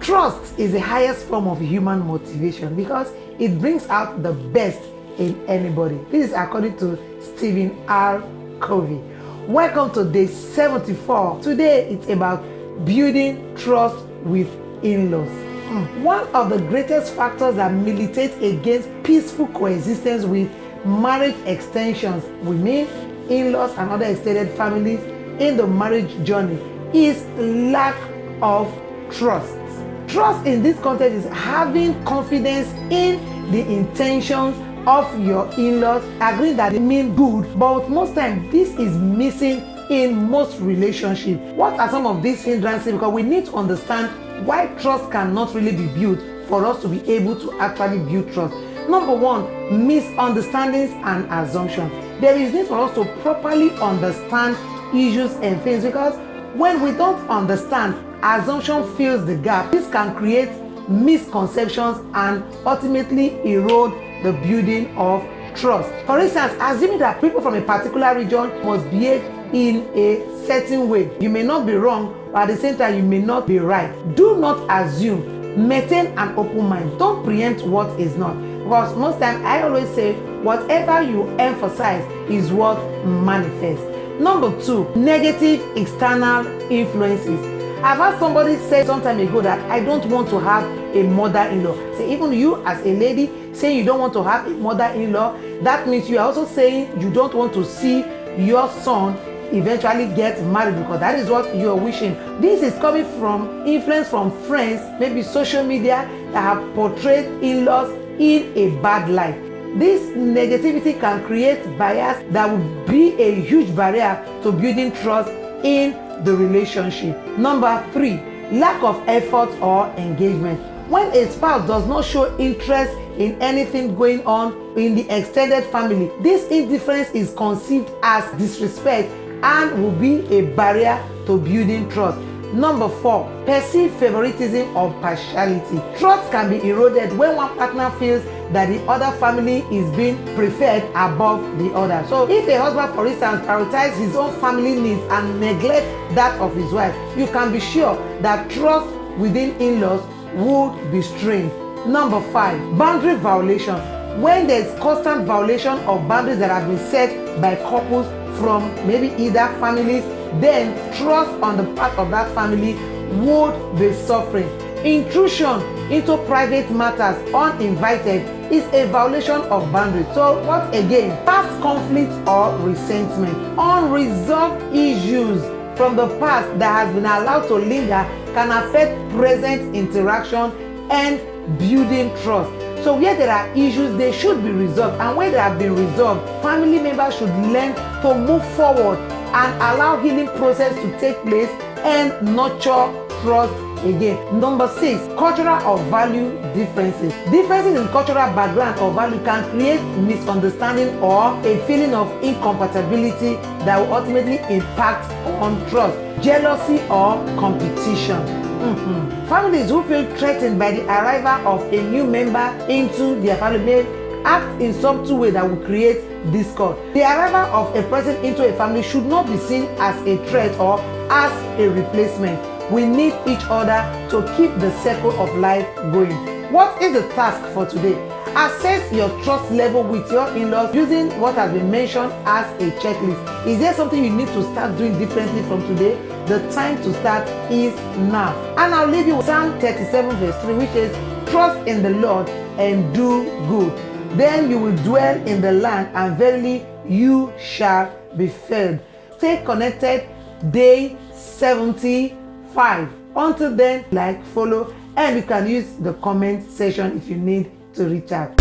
Trust is the highest form of human motivation because it brings out the best in anybody. This is according to Stephen R. Covey. Welcome to day 74. Today it's about building trust with in-laws. One of the greatest factors that militates against peaceful coexistence with marriage extensions, we mean in-laws and other extended families in the marriage journey, is lack of trust. Trust in this context is having confidence in the intentions of your in-laws, agreeing that they mean good, but most times this is missing in most relationships. What are some of these hindrances? Because we need to understand why trust cannot really be built for us to be able to actually build trust. Number one, misunderstandings and assumptions. There is need for us to properly understand issues and things, because when we don't understand, assumption fills the gap. This can create misconceptions and ultimately erode the building of trust. For instance, assuming that people from a particular region must behave in a certain way. You may not be wrong, but at the same time you may not be right. Do not assume. Maintain an open mind. Don't preempt what is not. Because most times I always say, whatever you emphasize is what manifests. Number two, negative external influences. I've heard somebody say some time ago that I don't want to have a mother-in-law. So even you as a lady saying you don't want to have a mother-in-law, that means you are also saying you don't want to see your son eventually get married, because that is what you are wishing. This is coming from influence from friends, maybe social media, that have portrayed in-laws in a bad light. This negativity can create bias that will be a huge barrier to building trust in the relationship. Number three, lack of effort or engagement. When a spouse does not show interest in anything going on in the extended family, this indifference is conceived as disrespect and will be a barrier to building trust. Number four, perceived favoritism or partiality. Trust can be eroded when one partner feels that the other family is being preferred above the other. So if a husband, for instance, prioritizes his own family needs and neglect that of his wife, you can be sure that trust within in-laws would be strained. Number five, boundary violation. When there's constant violation of boundaries that have been set by couples from maybe either families, then trust on the part of that family would be suffering. Intrusion into private matters uninvited is a violation of boundaries. So what again? Past conflict or resentment. Unresolved issues from the past that has been allowed to linger can affect present interaction and building trust. So where there are issues, they should be resolved, and when they have been resolved, family members should learn to move forward and allow healing process to take place and nurture trust again. Number six, cultural or value differences. Differences in cultural background or value can create misunderstanding or a feeling of incompatibility that will ultimately impact on trust. Jealousy or competition. Families who feel threatened by the arrival of a new member into their family may act in subtle way that will create discord. The arrival of a person into a family should not be seen as a threat or as a replacement. We need each other to keep the circle of life going. What is the task for today? Assess your trust level with your in-laws using what has been mentioned as a checklist. Is there something you need to start doing differently from today? The time to start is now. And I'll leave you with Psalm 37 verse 3, which is, trust in the Lord and do good. Then you will dwell in the land, and verily you shall be filled. Stay connected. Day 75. Until then, like, follow, and you can use the comment section if you need to reach out.